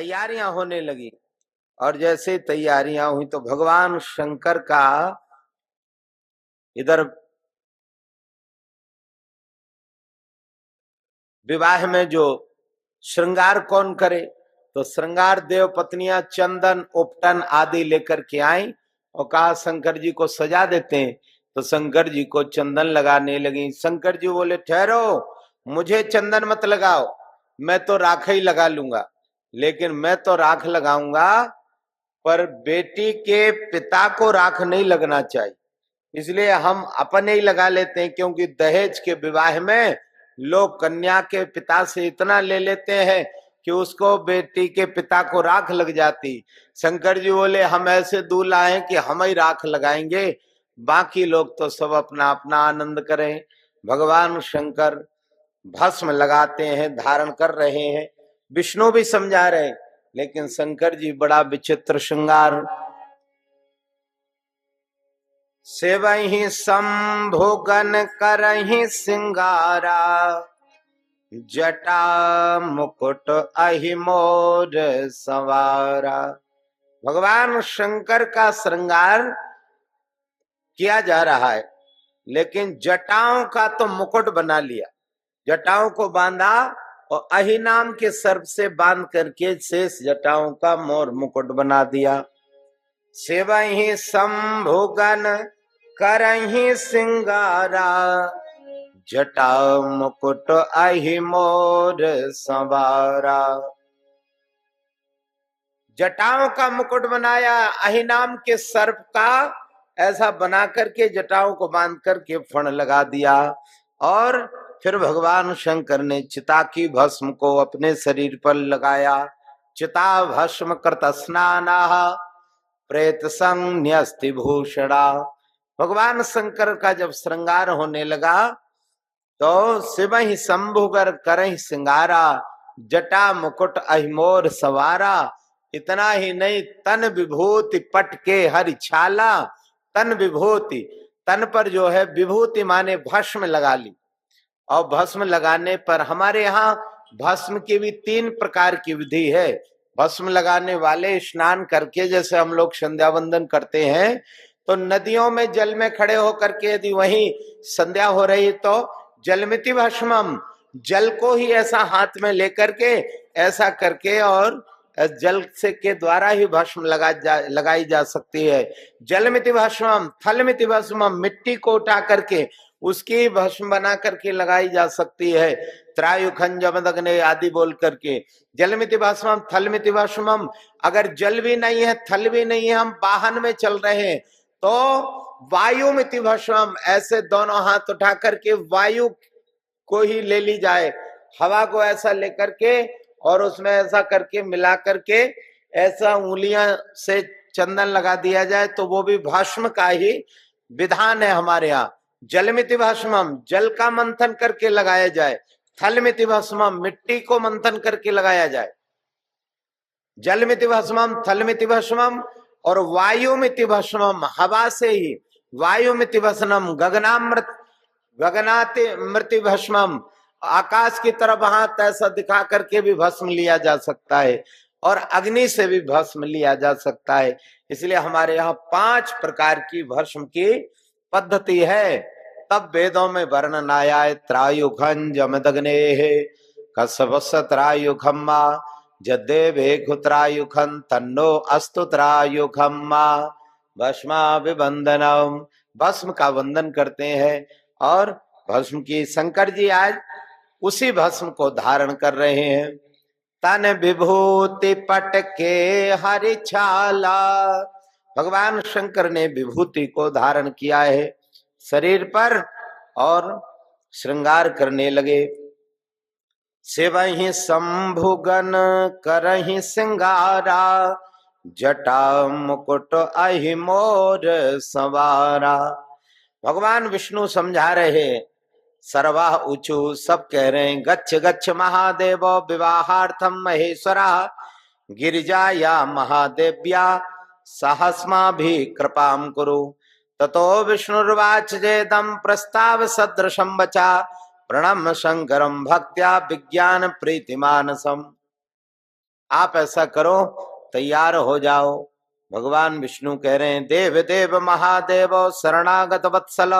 तैयारियां होने लगी। और जैसे तैयारियां हुई तो भगवान शंकर का इधर विवाह में जो श्रृंगार कौन करे, तो श्रृंगार देव पत्नियां चंदन उपटन आदि लेकर के आई और कहा शंकर जी को सजा देते हैं। तो शंकर जी को चंदन लगाने लगी। शंकर जी बोले ठहरो, मुझे चंदन मत लगाओ, मैं तो राख ही लगा लूंगा। लेकिन मैं तो राख लगाऊंगा, पर बेटी के पिता को राख नहीं लगना चाहिए, इसलिए हम अपने ही लगा लेते हैं। क्योंकि दहेज के विवाह में लोग कन्या के पिता से इतना ले लेते हैं कि उसको बेटी के पिता को राख लग जाती। शंकर जी बोले हम ऐसे दूल्हा हैं कि हम ही राख लगाएंगे, बाकी लोग तो सब अपना अपना आनंद करें। भगवान शंकर भस्म लगाते हैं, धारण कर रहे हैं, विष्णु भी समझा रहे हैं, लेकिन शंकर जी बड़ा विचित्र श्रृंगार। सेवहि संभोगन करहि सिंगारा, जटा मुकुट अहि मोर सवारा। भगवान शंकर का श्रृंगार किया जा रहा है, लेकिन जटाओं का तो मुकुट बना लिया, जटाओं को बांधा और अहि नाम के सर्प से बांध करके शेष जटाओं का मोर मुकुट बना दिया। सेवहि संभोगन करहि सिंगारा, जटा मुकुट अहि मोर संवारा। जटाओं का मुकुट बनाया, अहि नाम के सर्प का ऐसा बना करके जटाओं को बांध करके फण लगा दिया। और फिर भगवान शंकर ने चिता की भस्म को अपने शरीर पर लगाया। चिता भस्म कृत स्नानाः प्रेत संन्यस्ति भूषणा। भगवान शंकर का जब श्रृंगार होने लगा तो शिवहि संभुगर करहि सिंगारा, जटा मुकुट अहिमोर सवारा। इतना ही नहीं, तन विभूति पट के हरि छाला। तन विभूति, तन पर जो है विभूति माने भस्म लगा ली। और भस्म लगाने पर हमारे यहाँ भस्म की भी 3 प्रकार की विधि है। भस्म लगाने वाले स्नान करके, जैसे हम लोग संध्या वंदन करते हैं, तो नदियों में जल में खड़े होकर के यदि वहीं संध्या हो रही तो जलमिति भस्मम, जल को ही ऐसा हाथ में लेकर के ऐसा करके और जल से के द्वारा ही भस्म लगाई जा सकती है। जलमिति भस्मम, थलमिति भस्मम, मिट्टी को उठा करके उसकी भस्म बना करके लगाई जा सकती है। त्रायुखं जमदग्ने आदि बोल करके जलमिति भस्मम थलमिति भस्मम। अगर जल भी नहीं है, थल भी नहीं है, हम वाहन में चल रहे हैं तो वायुमिति भस्मम, ऐसे दोनों हाथ उठा करके वायु को ही ले ली जाए, हवा को ऐसा लेकर के और उसमें ऐसा करके मिला करके ऐसा उंगलियां से चंदन लगा दिया जाए, तो वो भी भस्म का ही विधान है हमारे यहाँ। जलमिति भस्मम, जल का मंथन करके लगाया जाए। थलमिति भस्मम, मिट्टी को मंथन करके लगाया जाए। जलमिति भस्मम, थलमिति भस्मम और वायुमिति भस्मम, हवा से ही। वायुमिति भस्मम गगनाति मृति भस्मम, आकाश की तरफ हाथ ऐसा दिखा करके भी भस्म लिया जा सकता है और अग्नि से भी भस्म लिया जा सकता है। इसलिए हमारे यहाँ 5 प्रकार की भस्म की पद्धति है। तब वेदों में वर्णन आया है, त्रायुखं जमदग्नेः कसवस्य त्रायुखं मा जद्देवे घुत्रायुखं तन्नो अस्तु त्रायुखं मा। भस्माभिवंदनम, भस्म का वंदन करते हैं। और भस्म की शंकर जी आज उसी भस्म को धारण कर रहे हैं। तन विभूति पट के हरि छाला, भगवान शंकर ने विभूति को धारण किया है शरीर पर और श्रृंगार करने लगे। सेवहि संभुगन करहि सिंगारा, जटा मुकुट अहि मोर सवारा। भगवान विष्णु समझा रहे, सर्वाह ऊंचू, सब कह रहे हैं गच्छ गच्छ महादेव विवाहार्थम महेश्वरा, गिरिजा या महादेव्या सहस्मा भी कृपाम कुरु। ततो विष्णुर्वाच जेदम प्रस्ताव सदृशम वचा, प्रणम शंकरम भक्त्या विज्ञान प्रीति मानसम। आप ऐसा करो, तैयार हो जाओ। भगवान विष्णु कह रहे हैं, देव देव महादेव शरणागत वत्सल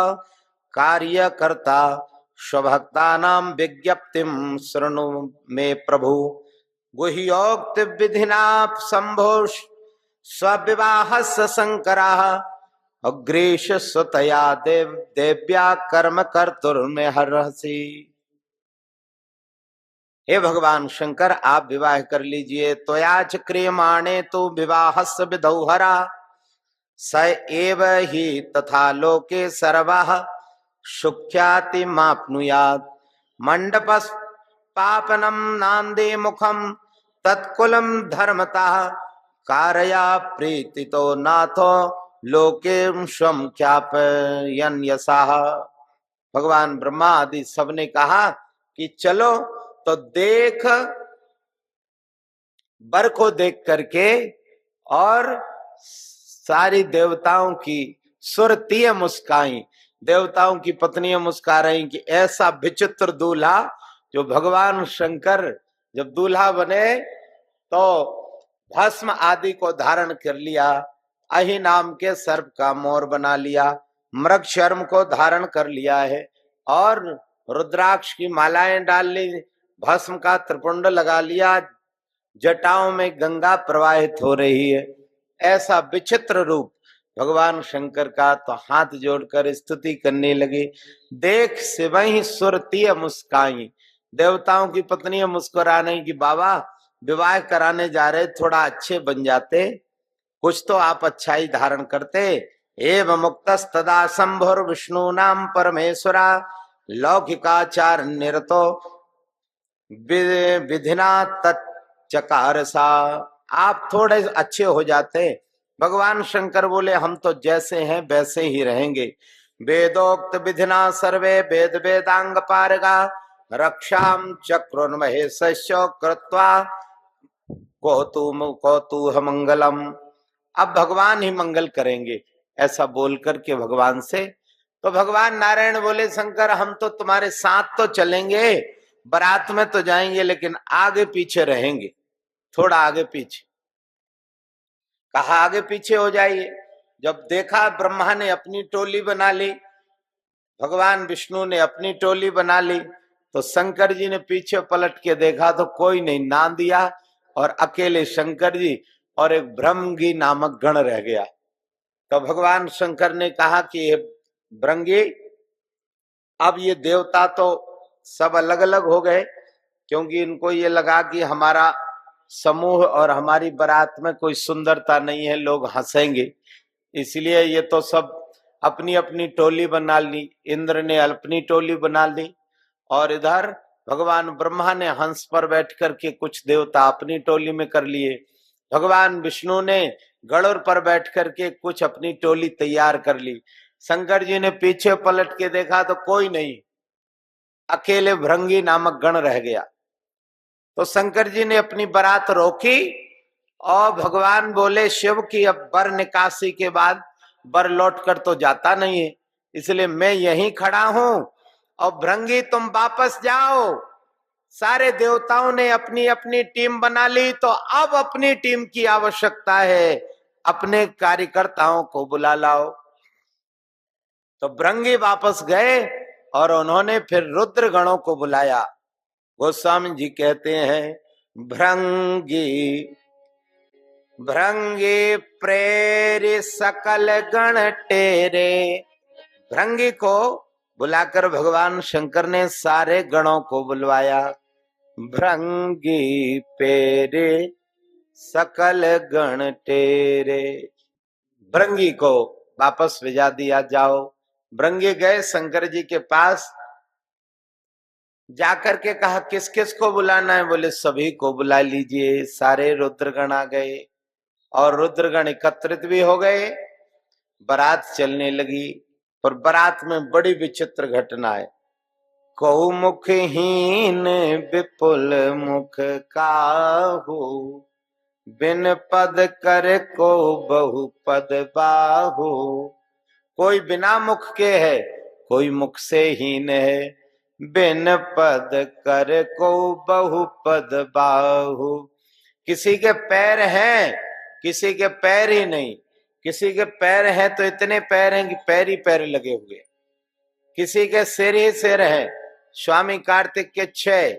कार्यकर्ता स्वभक्ता नाम विज्ञप्तिम शृणु मे प्रभु गुह्योक्ति विधिना शंभो स्विवाह शंकरा अग्रेश स्वतया देव देव्या कर्म कर्तुर्मे हर्षि। हे भगवान शंकर, आप विवाह कर लीजिए। त्वयाच क्रियमाणे तो विवाहस्य विधौहरा स एव ही तथा लोके सर्वः सुख्याति माप्नुयात् मंडपस् पापनम नांदे मुखम तत्कुलम धर्मतः कारया प्रीतितो नाथो लोके स्वम ख्यापयन् यसाः। भगवान ब्रह्मा आदि सबने कहा कि चलो तो देख, वर को देख करके और सारी देवताओं की सुरतीय मुस्काई, देवताओं की पत्नियां मुस्का रही कि ऐसा विचित्र दूल्हा, जो भगवान शंकर जब दूल्हा बने तो भस्म आदि को धारण कर लिया, अहि नाम के सर्प का मोर बना लिया, मृग शर्म को धारण कर लिया है और रुद्राक्ष की मालाएं डाल ली, भस्म का त्रिपुंड लगा लिया, जटाओं में गंगा प्रवाहित हो रही है। ऐसा विचित्र रूप भगवान शंकर का, तो हाथ जोड़कर स्तुति करने लगे। देख शिवहि सुरतीय मुस्काई, देवताओं की पत्नियां मुस्कुराने की बाबा विवाह कराने जा रहे, थोड़ा अच्छे बन जाते, कुछ तो आप अच्छाई धारण करते। एव मुक्तस्तदा शंभुर विष्णु नाम परमेश्वरा लौकिकाचार निरतो विधिना तच्चकार सा। आप थोड़े अच्छे हो जाते। भगवान शंकर बोले, हम तो जैसे हैं वैसे ही रहेंगे। वेदोक्त विधिना सर्वे वेद वेदांग पारगा रक्षाम चक्रोन्महेशस्यो कृत्वा कौतूह मंगलम। अब भगवान ही मंगल करेंगे, ऐसा बोल करके भगवान से। तो भगवान नारायण बोले, शंकर हम तो तुम्हारे साथ तो चलेंगे, बारात में तो जाएंगे, लेकिन आगे पीछे रहेंगे, थोड़ा आगे पीछे। कहा आगे पीछे हो जाइए। जब देखा ब्रह्मा ने अपनी टोली बना ली, भगवान विष्णु ने अपनी टोली बना ली, तो शंकर जी ने पीछे पलट के देखा तो कोई नहीं, ना दिया, और अकेले शंकर जी और एक भृंगी नामक गण रह गया। तो भगवान शंकर ने कहा कि ये भृंगी, अब ये देवता तो सब अलग अलग हो गए, क्योंकि इनको ये लगा कि हमारा समूह और हमारी बारात में कोई सुंदरता नहीं है, लोग हंसेंगे, इसलिए ये तो सब अपनी अपनी टोली बना ली। इंद्र ने अपनी टोली बना ली और इधर भगवान ब्रह्मा ने हंस पर बैठ करके कुछ देवता अपनी टोली में कर लिए। भगवान विष्णु ने गरुड़ पर बैठ करके कुछ अपनी टोली तैयार कर ली। शंकर जी ने पीछे पलट के देखा तो कोई नहीं, अकेले भृंगी नामक गण रह गया। तो शंकर जी ने अपनी बारात रोकी और भगवान बोले, शिव की अब बर निकासी के बाद बर लौट कर तो जाता नहीं है, इसलिए मैं यहीं खड़ा हूं और भृंगी तुम वापस जाओ। सारे देवताओं ने अपनी अपनी टीम बना ली, तो अब अपनी टीम की आवश्यकता है, अपने कार्यकर्ताओं को बुला लाओ। तो भृंगी वापस गए और उन्होंने फिर रुद्र गणों को बुलाया। गोस्वामी जी कहते हैं, भृंगी भृंगी प्रेरि सकल गण टेरे। भृंगी को बुलाकर भगवान शंकर ने सारे गणों को बुलवाया। भृंगी पेरे सकल गण टेरे, भृंगी को वापस भेजा दिया। जाओ। भृंगी गए शंकर जी के पास, जाकर के कहा किस किस को बुलाना है? बोले सभी को बुला लीजिए। सारे रुद्रगण आ गए और रुद्रगण एकत्रित भी हो गए। बारात चलने लगी, पर बारात में बड़ी विचित्र घटना है। कौ मुखहीन विपुल मुख काहू, बिन पद कर को बहु पद बाहु। कोई बिना मुख के है, कोई मुख से हीन है, बिन पद कर को बहु पद बाहु। किसी के पैर हैं, किसी के पैर ही नहीं। किसी के पैर हैं तो इतने पैर हैं कि पैर ही पैर लगे हुए, किसी के सिर ही सिर है। स्वामी कार्तिक के 6,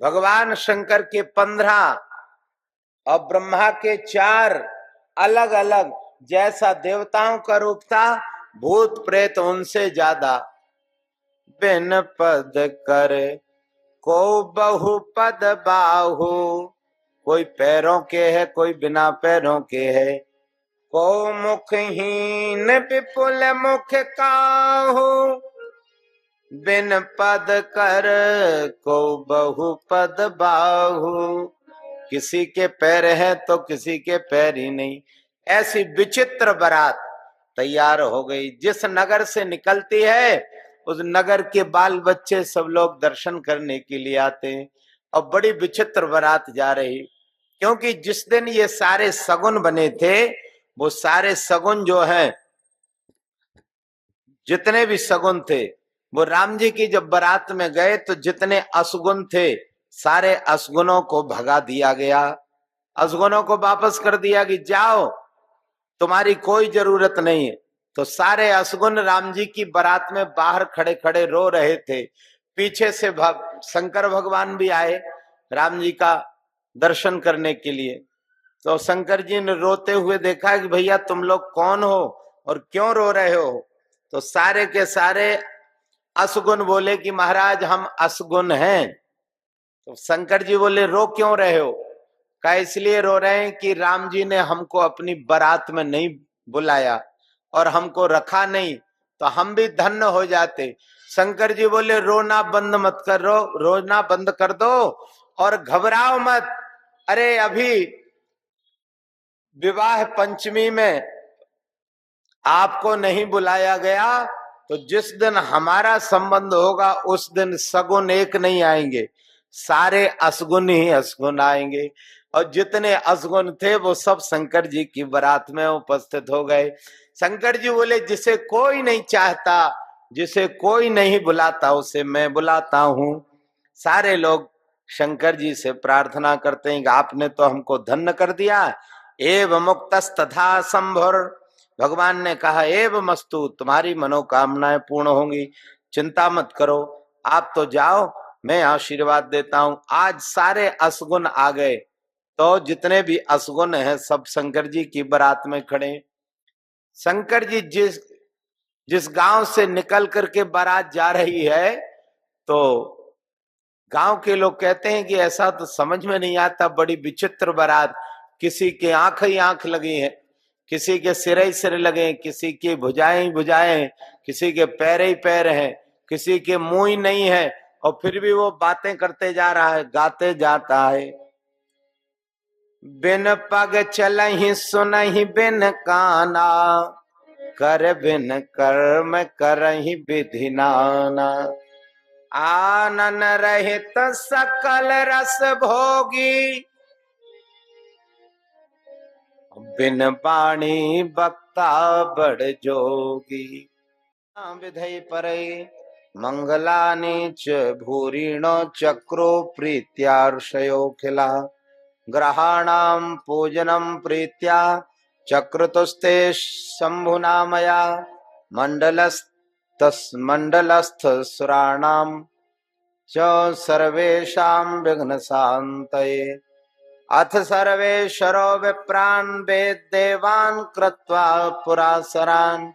भगवान शंकर के 15 और ब्रह्मा के 4 अलग अलग। जैसा देवताओं का रूप था, भूत प्रेत उनसे ज्यादा। बिन पद कर को बहु पद बाहु, कोई पैरों के है, कोई बिना पैरों के है। को मुखहीन विपुल मुख काहू, बिन पद कर को बहु पद बाहु। किसी के पैर हैं तो किसी के पैर ही नहीं। ऐसी विचित्र बारात तैयार हो गई। जिस नगर से निकलती है उस नगर के बाल बच्चे सब लोग दर्शन करने के लिए आते हैं। और बड़ी विचित्र बारात जा रही, क्योंकि जिस दिन ये सारे सगुन बने थे, वो सारे सगुन जो हैं, जितने भी सगुन थे, वो राम जी की जब बारात में गए तो जितने असगुन थे, सारे असगुनों को भगा दिया गया। असगुनों को वापस कर दिया कि जाओ, तुम्हारी कोई जरूरत नहीं है। तो सारे असगुन राम जी की बारात में बाहर खड़े खड़े रो रहे थे। पीछे से शंकर भगवान भी आए राम जी का दर्शन करने के लिए। तो शंकर जी ने रोते हुए देखा कि भैया तुम लोग कौन हो और क्यों रो रहे हो। तो सारे के सारे असगुन बोले कि महाराज हम असगुन हैं। तो शंकर जी बोले रो क्यों रहे हो। का इसलिए रो रहे हैं कि राम जी ने हमको अपनी बारात में नहीं बुलाया और हमको रखा नहीं, तो हम भी धन्य हो जाते। शंकर जी बोले रोना बंद मत करो, रोना बंद कर दो और घबराओ मत। अरे अभी विवाह पंचमी में आपको नहीं बुलाया गया, तो जिस दिन हमारा संबंध होगा उस दिन सगुन एक नहीं आएंगे, सारे असगुन ही असगुन आएंगे। और जितने असगुन थे वो सब शंकर जी की बारात में उपस्थित हो गए। शंकर जी बोले जिसे कोई नहीं चाहता, जिसे कोई नहीं बुलाता, उसे मैं बुलाता हूं। सारे लोग शंकर जी से प्रार्थना करते हैं कि आपने तो हमको धन्य कर दिया। एव मुक्तस्तथा संभुर, भगवान ने कहा एव मस्तु, तुम्हारी मनोकामनाएं पूर्ण होंगी, चिंता मत करो, आप तो जाओ, मैं आशीर्वाद देता हूं। आज सारे असगुन आ गए, तो जितने भी असगुन हैं सब शंकर जी की बारात में खड़े। शंकर जी जिस गांव से निकल करके बारात जा रही है, तो गांव के लोग कहते हैं कि ऐसा तो समझ में नहीं आता, बड़ी विचित्र बारात। किसी के आंख ही आंख लगी है, किसी के सिर ही सिर लगे, किसी की भुजाएं ही भुजाएं, किसी के पैर ही पैर हैं, किसी के मुंह ही नहीं है, और फिर भी वो बातें करते जा रहा है, गाते जाता है। बिन पग चलहि सुनहि बिन काना, कर बिन कर्म करहि विधि नाना। आनन रहित सकल रस भोगी, बिन वाणी वक्ता बड़ जोगी। विधि परे मंगलानि च भूरिणो चक्रो प्रीत्यार्षयो खिला। ग्रहाणां पूजनं प्रीत्या चक्रतुस्ते शंभुना मया। मंडलस्थ सुराणां च सर्वेषां विघ्नशान्तये। अथ सर्वेश्वरो विप्रान् वेद्देवान् कृत्वा पुरासरान्।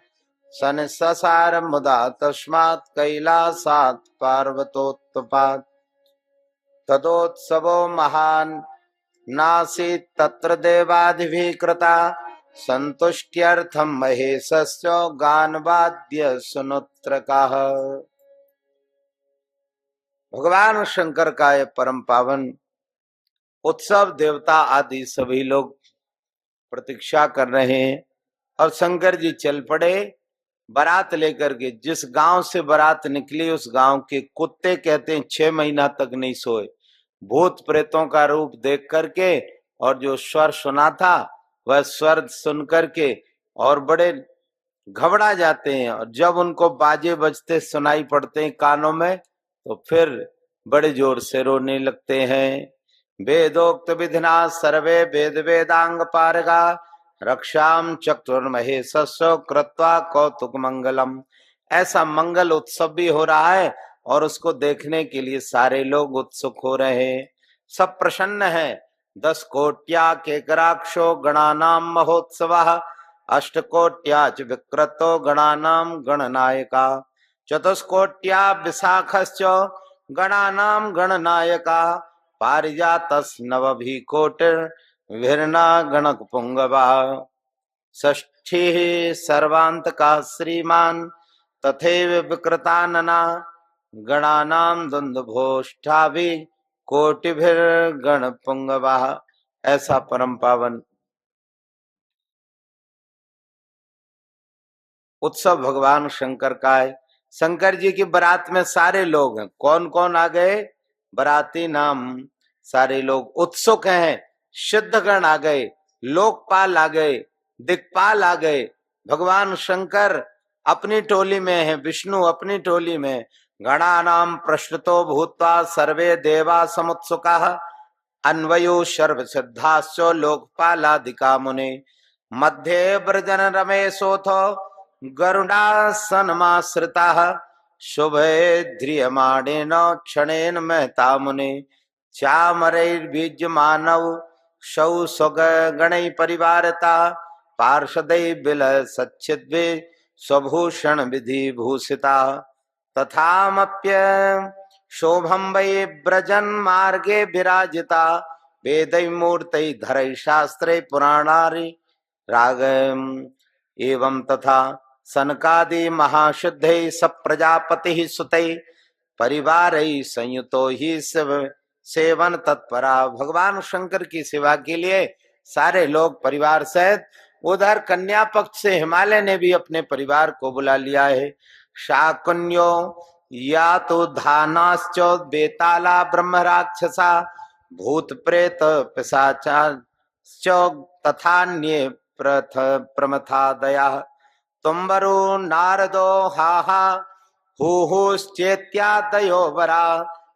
सनससार मुदा तस्मात् कैलासात् पार्वतोत्पात्। तदोत्सवो महान् नासीत् तत्र देवादिभिः कृता। संतुष्ट्यर्थं महेशस्य गानवाद्य सुनुत्रकाः। भगवान शंकर का ये परम पावन उत्सव, देवता आदि सभी लोग प्रतीक्षा कर रहे हैं और शंकर जी चल पड़े बारात लेकर के। जिस गांव से बारात निकली उस गांव के कुत्ते कहते हैं 6 महीना तक नहीं सोए, भूत प्रेतों का रूप देख करके। और जो स्वर सुना था वह स्वर सुन करके और बड़े घबरा जाते हैं, और जब उनको बाजे बजते सुनाई पड़ते हैं कानों में, तो फिर बड़े जोर से रोने लगते हैं। वेदोक्त विधिना सर्वे वेद वेदांग पारगा रक्षाम चतुर्महेशस्व कृत्वा कौतुक मंगलम। ऐसा मंगल उत्सव भी हो रहा है और उसको देखने के लिए सारे लोग उत्सुक हो रहे हैं, सब प्रसन्न है। 10 कोट्या केकराक्षो गणानाम महोत्सवः अष्टकोट्या च विक्रतो गणानाम गणनायका चतुष्कोट्या विशाखश्च गणानाम गणनायका पारिजातस्नवभिकोटिर्भिर्ना गणकपुंगवा षष्ठीः सर्वान्तकः श्रीमान् तथैव विकृतानना गणानाम दुन्दुभोष्ठाभि कोटिभिर्गणपुंगवा। ऐसा परम पावन उत्सव भगवान शंकर का है। शंकर जी की बारात में सारे लोग हैं। कौन कौन आ गए? बाराती नाम सारे लोग उत्सुक हैं। सिद्धगण आ गए, लोकपाल आ गए, दिक्पाल आ गए। भगवान शंकर अपनी टोली में है, विष्णु अपनी टोली में। गणानाम प्रश्रुतो भूत्वा सर्वे देवा समुत्सुकाः अन्वयो सर्व सिद्धाश्च लोकपालादिका मुने मध्ये व्रजन रमेशोऽथ गरुडासनमाश्रिताः शुभे ध्रियमाणेन क्षणेन महता मुने चामरैर्बीज्यमानौ सौ स्वगणैः परिवारता पार्षदैः विलसच्छिद्भिः स्वभूषण विधि भूषिता तथामप्य शोभं वै व्रजन् मार्गे विराजिता वेदै मूर्तै धरै शास्त्रे पुराणारि रागम् एवं तथा सनकादि महाशुद्धै सप्रजापतिः सुतै परिवारै संयुतो ही सेवन तत्परा। भगवान शंकर की सेवा के लिए सारे लोग परिवार सहित, उधर कन्या पक्ष से हिमालय ने भी अपने परिवार को बुला लिया है। शाकुन्यो या तो धानाश्च बेताला ब्रह्म राक्षसा भूत प्रेत पिशाचाश्च तथान्ये प्रमथादया तुम्बरो नारदो हाहा हुहुश्चेत्यादयो वरा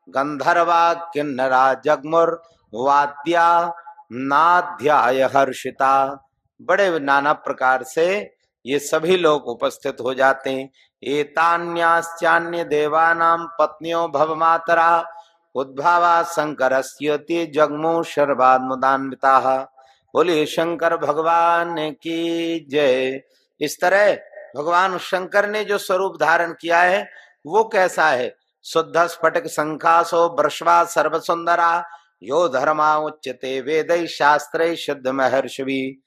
गंधर्वा किन्नरा जगमुर वाद्या नाध्याय हर्षिता। बड़े नाना प्रकार से ये सभी लोग उपस्थित हो जाते हैं। एतान्याश्चान्य देवानां पत्नियों भवमातरा उद्भावा शंकरस्यति जगमु सर्वान्मुदान्विताः। बोलिए शंकर भगवान की जय। इस तरह भगवान शंकर ने जो स्वरूप धारण किया है वो कैसा है? शुद्ध स्फटिक शंखासो वृषवा सर्व सुंदरा यो धर्मा उच्यते वेदै शास्त्रे शुद्ध महर्षि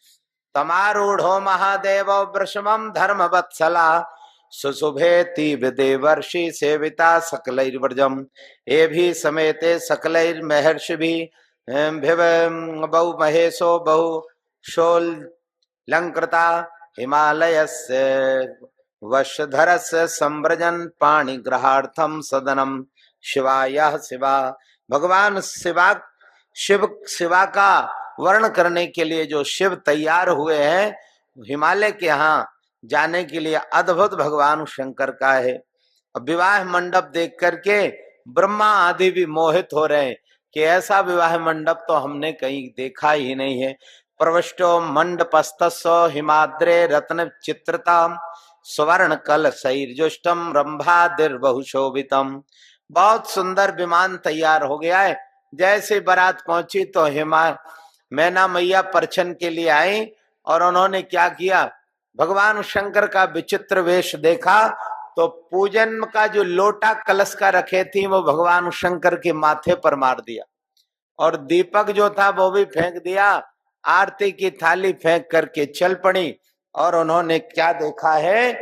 तमारूढ़ो महादेव वृषभम धर्म वत्सला सुशुभेति विदेवर्षि सेविता सकलैर्व्रजम ए भी समेते सकलैर्महर्षि भी बहु महेशो बहु शोलंकृता हिमालयस्य वशधरस्य संव्रजन पाणिग्रहार्थम सदनम शिवाय शिवा। भगवान शिवा का वर्ण करने के लिए जो शिव तैयार हुए हैं हिमालय के यहाँ जाने के लिए, अद्भुत भगवान शंकर का है। विवाह मंडप देख करके ब्रह्मा आदि भी मोहित हो रहे हैं कि ऐसा विवाह मंडप तो हमने कहीं देखा ही नहीं है। प्रविष्टो मंडपस्तस्व हिमाद्रे रत्न चित्रता स्वर्ण कल शैर्जुष्टम रंभादिर्बहुशोभितम। बहुत सुंदर विमान तैयार हो गया है। जैसे बारात पहुंची तो मैना मैया परछन के लिए आई और उन्होंने क्या किया, भगवान शंकर का विचित्र वेश देखा तो पूजन का जो लोटा कलश का रखे थी वो भगवान शंकर के माथे पर मार दिया और दीपक जो था वो भी फेंक दिया। आरती की थाली फेंक करके चल पड़ी और उन्होंने क्या देखा है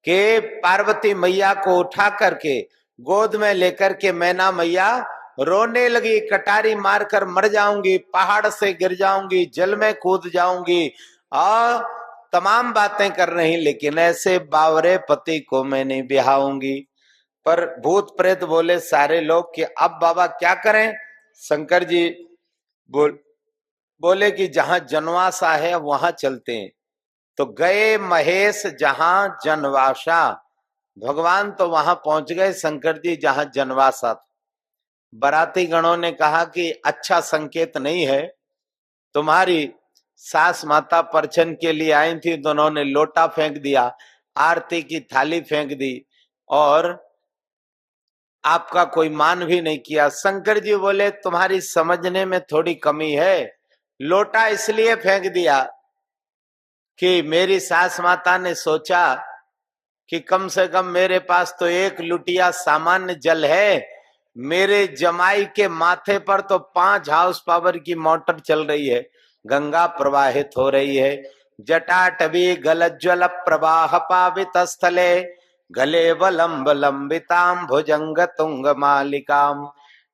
कि पार्वती मैया को उठा करके गोद में लेकर के मैना मैया रोने लगी, कटारी मारकर मर जाऊंगी, पहाड़ से गिर जाऊंगी, जल में कूद जाऊंगी और तमाम बातें कर रही, लेकिन ऐसे बावरे पति को मैं नहीं ब्याहूंगी। पर भूत प्रेत बोले सारे लोग कि अब बाबा क्या करें। शंकर जी बोले कि जहां जनवासा है वहां चलते हैं। तो गए महेश जहां जनवासा, भगवान तो वहां पहुंच गए शंकर जी जहां जनवासा था। बाराती गणों ने कहा कि अच्छा संकेत नहीं है, तुम्हारी सास माता परछन के लिए आई थी, दोनों ने लोटा फेंक दिया, आरती की थाली फेंक दी और आपका कोई मान भी नहीं किया। शंकर जी बोले तुम्हारी समझने में थोड़ी कमी है, लोटा इसलिए फेंक दिया कि मेरी सास माता ने सोचा कि कम से कम मेरे पास तो एक लुटिया सामान्य जल है, मेरे जमाई के माथे पर तो 5 हाउस पावर की मोटर चल रही है, गंगा प्रवाहित हो रही है। जटाटवी गलज्वल प्रवाह पावित स्थले गले वलंब लंबिताम भुजंग तुंग मालिकाम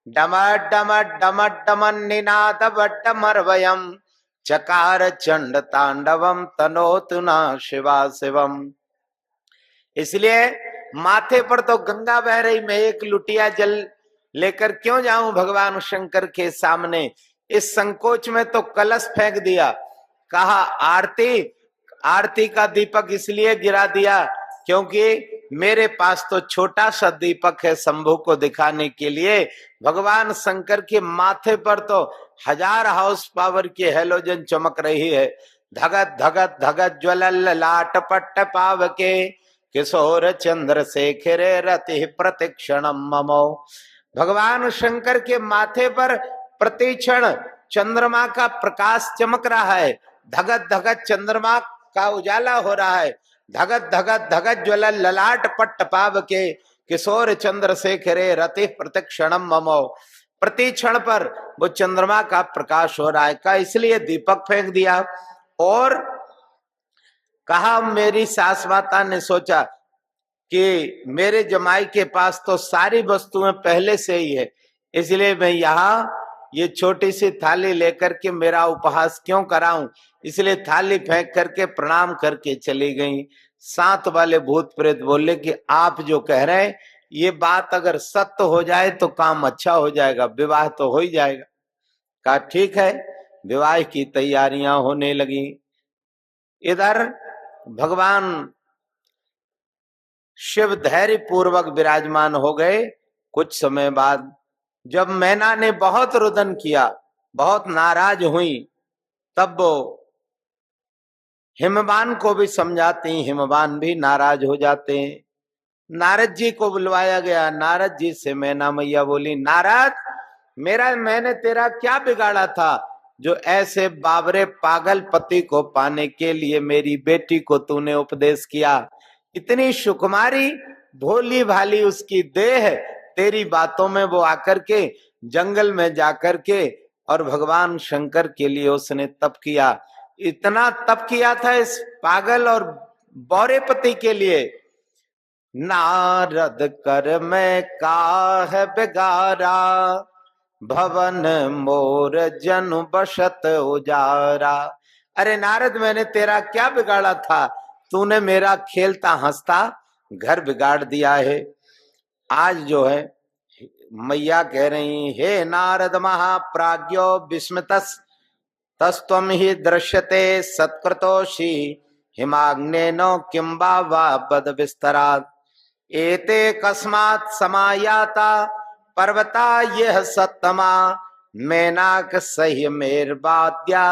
डमट डमट डमट डमन निनाद वड्डमर्वयम चकार चंड तांडवम तनोतुना शिवा शिवम। इसलिए माथे पर तो गंगा बह रही, मैं एक लुटिया जल लेकर क्यों जाऊं भगवान शंकर के सामने। इस संकोच में तो कलश फेंक दिया। कहा आरती का दीपक इसलिए गिरा दिया क्योंकि मेरे पास तो छोटा सा दीपक है शंभू को दिखाने के लिए। भगवान शंकर के माथे पर तो 1000 हाउस पावर की हेलोजन चमक रही है। धगत धगत धगत ज्वलल लाट पट्ट पावके किशोर चंद्र शेखरे रति प्रतिक्षणम ममो। भगवान शंकर के माथे पर प्रतिक्षण चंद्रमा का प्रकाश चमक रहा है, धगत धगत चंद्रमा का उजाला हो रहा है। धगत धगत धगत ज्वलल ललाट पट्ट पावके किशोर चंद्र शेखरे रति प्रतिक्षणम ममो। प्रति क्षण पर वो चंद्रमा का प्रकाश हो रहा है। का इसलिए दीपक फेंक दिया। और कहा मेरी सास माता ने सोचा कि मेरे जमाई के पास तो सारी वस्तुएं पहले से ही है, इसलिए मैं यहाँ ये छोटी सी थाली लेकर के मेरा उपहास क्यों कराऊं, इसलिए थाली फेंक करके प्रणाम करके चली गई। साथ वाले भूत प्रेत बोले कि आप जो कह रहे हैं ये बात अगर सत्य हो जाए तो काम अच्छा हो जाएगा, विवाह तो हो ही जाएगा। कहा ठीक है। विवाह की तैयारियां होने लगी। इधर भगवान शिव धैर्य पूर्वक विराजमान हो गए। कुछ समय बाद जब मैना ने बहुत रुदन किया, बहुत नाराज हुई, तब वो हिमवान को भी समझाती, हिमवान भी नाराज हो जाते हैं। नारद जी को बुलवाया गया। नारद जी से मैना मैया बोली, नारद मैंने तेरा क्या बिगाड़ा था जो ऐसे बाबरे पागल पति को पाने के लिए मेरी बेटी को तूने उपदेश किया। इतनी सुकुमारी भोली भाली उसकी देह, तेरी बातों में वो आकर के जंगल में जाकर के और भगवान शंकर के लिए उसने तप किया। इतना तप किया था इस पागल और बौरे पति के लिए। नारद कर मैं काह बिगारा भवन मोर जनु बशत उजारा। अरे नारद मैंने तेरा क्या बिगाड़ा था, तूने मेरा खेलता हंसता घर बिगाड़ दिया है। आज जो है मैया कह रही, हे नारद महाप्राज्ञो विस्मितस् तस्त्वं हि दृश्यते सत्कृतोषि हिमाग्नेनो किं वा बद विस्तरात् एते कस्मात् समायाता पर्वता यह सत्तमा मेनाक सह्य मेर्वाद्या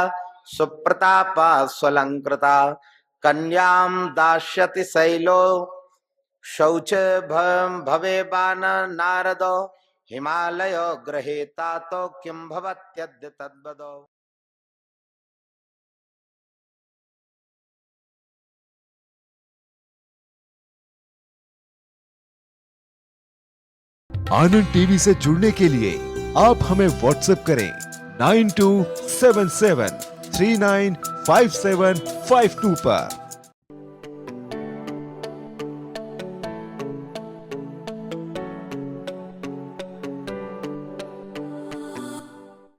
सुप्रतापा स्वलंकृता कन्याम दास्यति शैलो शौच भवे बान नारदो हिमालय ग्रहेता तो किं भवत्यद्य तद्वदो। आनंद टीवी से जुड़ने के लिए आप हमें व्हाट्सएप करें 9277395752 पर।